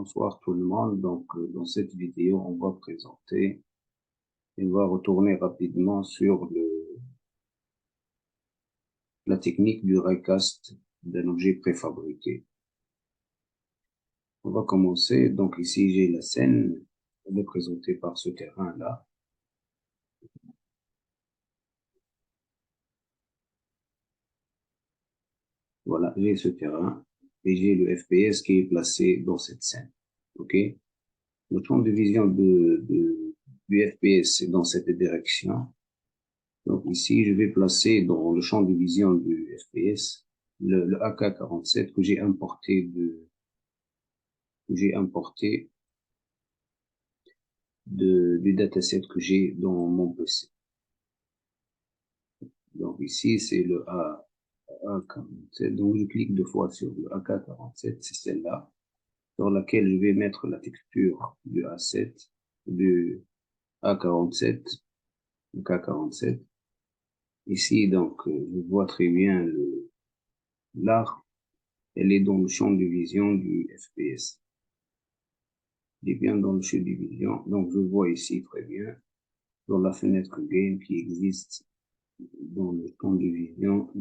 Bonsoir tout le monde. Donc, dans cette vidéo, on va présenter et on va retourner rapidement sur la technique du recast d'un objet préfabriqué. On va commencer. Donc, ici, j'ai la scène. Elle est présentée par ce terrain-là. Voilà, j'ai ce terrain et j'ai le FPS qui est placé dans cette scène. OK? Le champ de vision du FPS est dans cette direction. Donc ici, je vais placer dans le champ de vision du FPS le AK-47 que j'ai importé du dataset que j'ai dans mon PC. Donc ici, c'est le AK-47. Donc je clique deux fois sur le AK-47, c'est celle-là, sur laquelle je vais mettre la texture du A7, du A47, le K47. Ici, donc, je vois très bien l'arc. Elle est dans le champ de vision du FPS. Elle est bien dans le champ de vision. Donc, je vois ici très bien dans la fenêtre game qui existe dans le champ de vision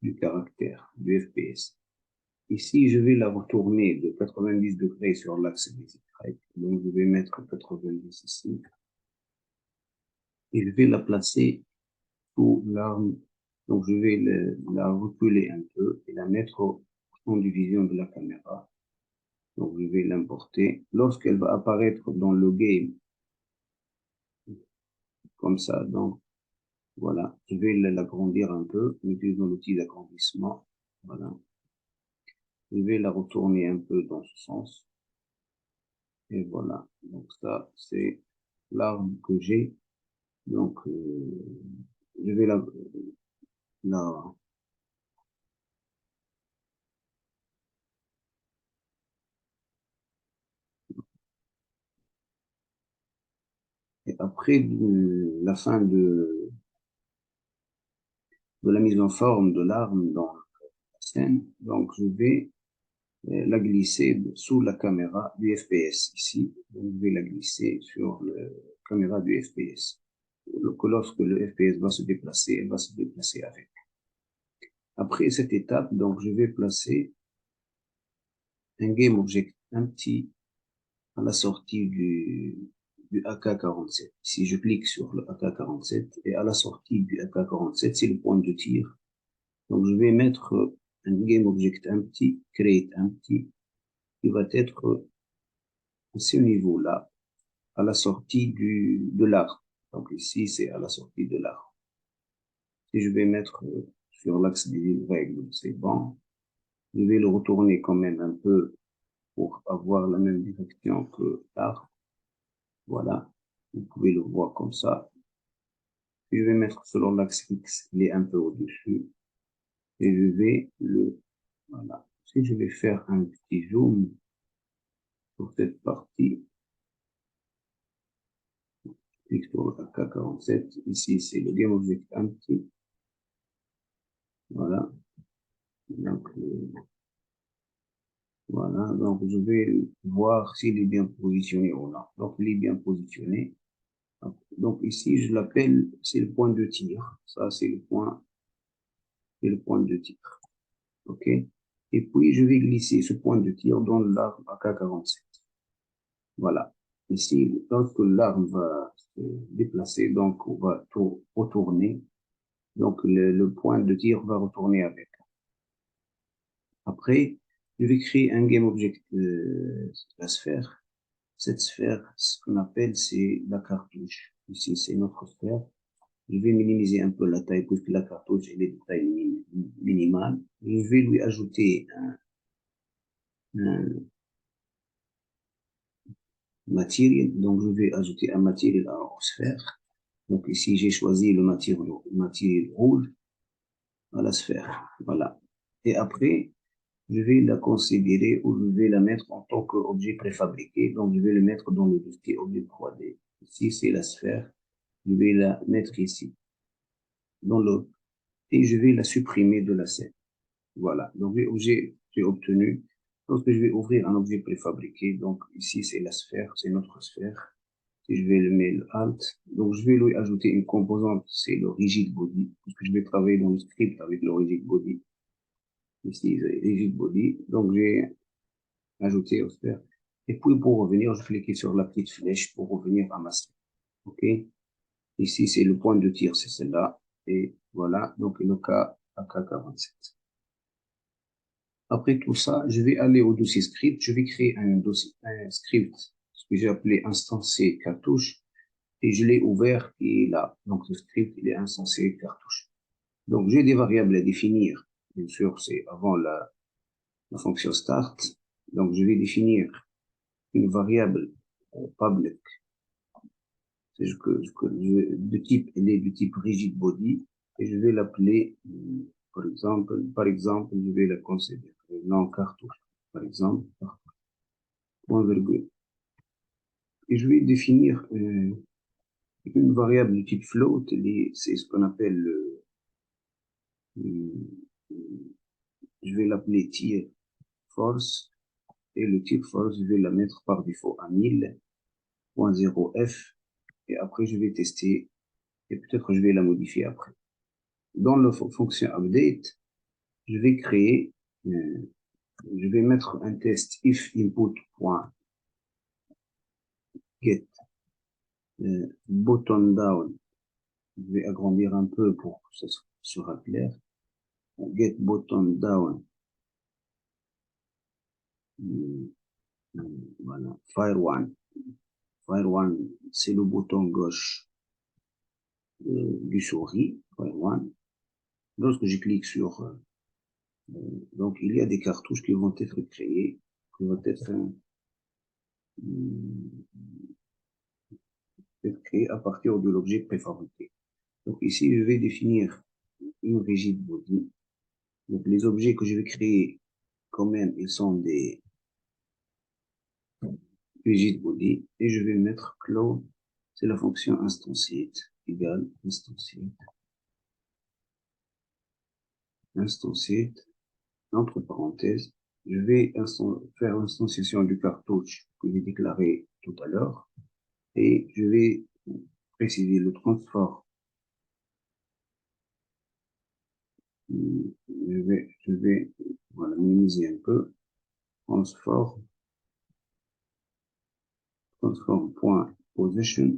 du caractère, du FPS. Ici, je vais la retourner de 90 degrés sur l'axe des Y. Donc, je vais mettre 90 ici. Et je vais la placer sous l'arme. Donc, je vais la reculer un peu et la mettre au champ de vision de la caméra. Donc, je vais l'importer. Lorsqu'elle va apparaître dans le game, comme ça, donc, voilà. Je vais l'agrandir un peu, en utilisant l'outil d'agrandissement. Voilà. Je vais la retourner un peu dans ce sens. Et voilà. Donc, ça, c'est l'arme que j'ai. Donc, je vais la, et après la fin de la mise en forme de l'arme dans la scène, donc je vais la glisser sous la caméra du FPS ici. Donc, je vais la glisser sur la caméra du FPS. Lorsque le FPS va se déplacer, elle va se déplacer avec. Après cette étape, donc je vais placer un game object empty à la sortie du AK-47. Si je clique sur le AK-47 et à la sortie du AK-47, c'est le point de tir. Donc je vais mettre un game object empty, create empty, qui va être à ce niveau-là, à la sortie de l'arc. Donc ici, c'est à la sortie de l'arc. Si je vais mettre sur l'axe des règles, c'est bon. Je vais le retourner quand même un peu pour avoir la même direction que l'arc. Voilà. Vous pouvez le voir comme ça. Je vais mettre selon l'axe X, il est un peu au-dessus. Et je vais voilà. Si je vais faire un petit zoom sur cette partie, clique sur le AK-47. Ici, c'est le game object empty. Voilà. Donc, voilà. Donc, je vais voir s'il est bien positionné ou non. Donc, il est bien positionné. Donc, ici, je l'appelle, c'est le point de tir. Ça, c'est le point de tir. OK? Et puis, je vais glisser ce point de tir dans l'arme AK-47. Voilà. Ici, lorsque l'arme va se déplacer, donc on va tout retourner. Donc, le point de tir va retourner avec. Après, je vais créer un game object la sphère. Cette sphère, ce qu'on appelle, c'est la cartouche. Ici, c'est notre sphère. Je vais minimiser un peu la taille puisque la cartouche elle est de taille minimale. Je vais lui ajouter un material. Donc, je vais ajouter un material à la sphère. Donc, ici, j'ai choisi le material rouge à la sphère. Voilà. Et après, je vais la considérer ou je vais la mettre en tant qu'objet préfabriqué. Donc, je vais le mettre dans le dossier objet 3D. Ici, c'est la sphère. Je vais la mettre ici, dans l'autre. Et je vais la supprimer de la scène. Voilà. Donc, j'ai obtenu Lorsque je vais ouvrir un objet préfabriqué, donc ici c'est la sphère, c'est notre sphère. Si je vais le mettre Alt, donc je vais lui ajouter une composante, c'est le rigid body, parce que je vais travailler dans le script avec le rigid body. Ici, rigid body, donc j'ai ajouté au sphère. Et puis pour revenir, je clique sur la petite flèche pour revenir à ma sphère. OK? Ici, c'est le point de tir, c'est celle-là. Et voilà, donc le cas AK47. Après tout ça, je vais aller au dossier script. Je vais créer un script, ce que j'ai appelé instancier cartouche. Et je l'ai ouvert et là. Donc le script, il est instancié cartouche. Donc j'ai des variables à définir. Bien sûr, c'est avant la fonction start. Donc je vais définir une variable public de type, elle est du type rigid body et je vais l'appeler, par exemple, je vais la considérer non cartouche, par exemple, point virgule. Et je vais définir une variable de type float, c'est ce qu'on appelle je vais l'appeler tier force et le type force, je vais la mettre par défaut à 1000.0f et après je vais tester et peut-être je vais la modifier après. Dans la fonction update, je vais créer, je vais mettre un test if input.get button down. Je vais agrandir un peu pour que ça sera clair. Get button down. Voilà. Fire1. Fire1, c'est le bouton gauche du souris. Fire1. Lorsque je clique sur donc, il y a des cartouches qui vont être créées, qui vont être créées à partir de l'objet préfabriqué. Donc, ici, je vais définir une rigid body. Donc, les objets que je vais créer, quand même, ils sont des rigid body. Et je vais mettre clone, c'est la fonction instanciate, égale instanciate, entre parenthèses. Je vais faire l'instanciation du cartouche que j'ai déclaré tout à l'heure. Et je vais préciser le transfert. Je vais voilà, minimiser un peu. Transform.position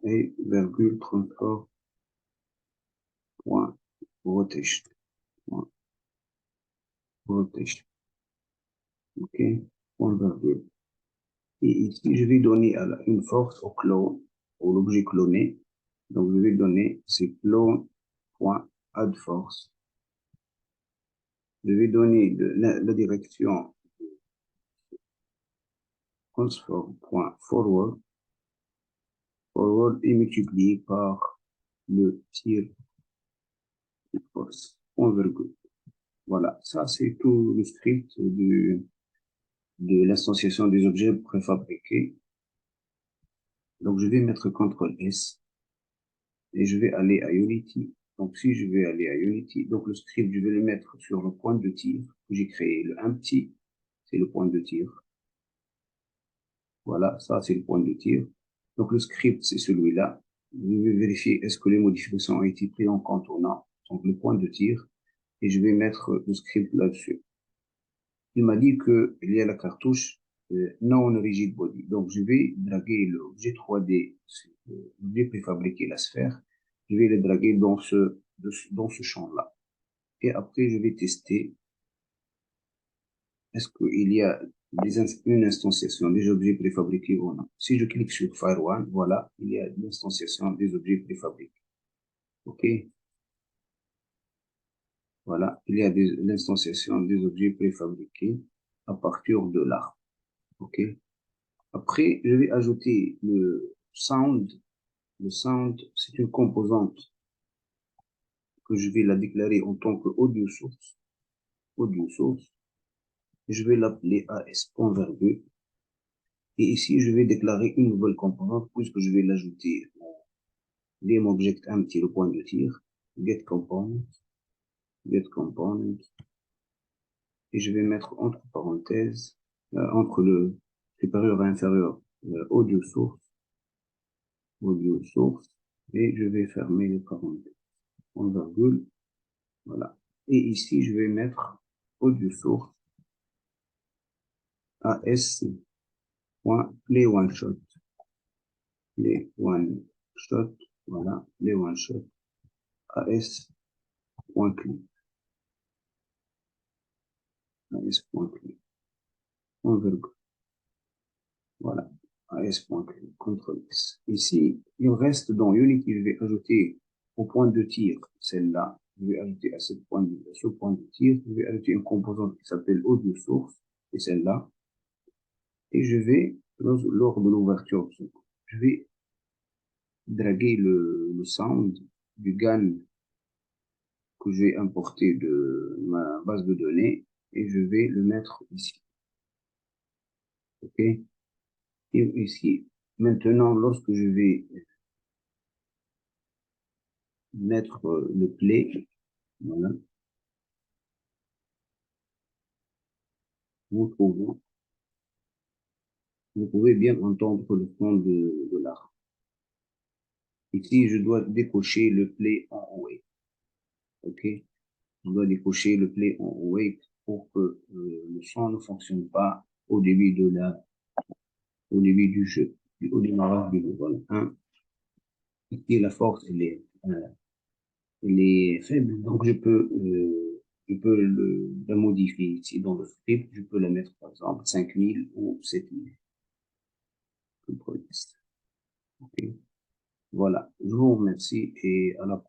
et virgule transform.rotation. Rotation. OK. Point virgule. Et ici, je vais donner une force au clone, ou l'objet cloné. Donc, je vais donner c'est clone.addForce. Je vais donner la direction transform.forward. Forward est multiplié par le tir de force. Point virgule. Voilà, ça c'est tout le script de l'instanciation des objets préfabriqués. Donc je vais mettre CTRL-S et je vais aller à Unity. Donc si je vais aller à Unity, donc le script, je vais le mettre sur le point de tir que j'ai créé. Le empty, c'est le point de tir. Voilà, ça c'est le point de tir. Donc le script, c'est celui-là. Je vais vérifier est-ce que les modifications ont été prises en compte ou non. Donc le point de tir. Et je vais mettre le script là-dessus. Il m'a dit qu'il y a la cartouche non rigid body. Donc, je vais draguer l'objet 3D, l'objet préfabriqué, la sphère. Je vais le draguer dans ce champ-là. Et après, je vais tester est-ce qu'il y a une instanciation des objets préfabriqués ou non. Si je clique sur Fire1, voilà, il y a l'instanciation des objets préfabriqués. OK? Voilà, il y a l'instanciation des objets préfabriqués à partir de là. OK? Après, je vais ajouter le sound. Le sound, c'est une composante que je vais la déclarer en tant que audio source. Audio source. Je vais l'appeler AS.virgule. Et ici, je vais déclarer une nouvelle composante puisque je vais l'ajouter au object empty, le point de tir. Get component. et je vais mettre entre parenthèses, entre le supérieur et inférieur, audio source, et je vais fermer les parenthèses, en virgule, voilà. Et ici, je vais mettre audio source as.play one shot, les one shot, voilà, les one shot, as.clip, as.clip, en virgule, voilà, as.clip, CTRL X. Ici, il reste dans Unity, je vais ajouter au point de tir, celle-là, je vais ajouter à ce point de tir, je vais ajouter une composante qui s'appelle audio source, et celle-là, et je vais, lors de l'ouverture, je vais draguer le sound du GAN que j'ai importé de ma base de données et je vais le mettre ici. OK? Et ici, maintenant, lorsque je vais mettre le play, voilà, vous pouvez bien entendre le son de l'arbre. Ici, je dois décocher le play en awake. OK? Je dois décocher le play en awake pour que le son ne fonctionne pas au début au début du jeu, au démarrage du jeu. Voilà. Hein? Ici, la force, elle est faible, donc je peux la modifier ici dans le script. Je peux la mettre, par exemple, 5000 ou 7000. OK. Voilà. Je vous remercie et à la prochaine.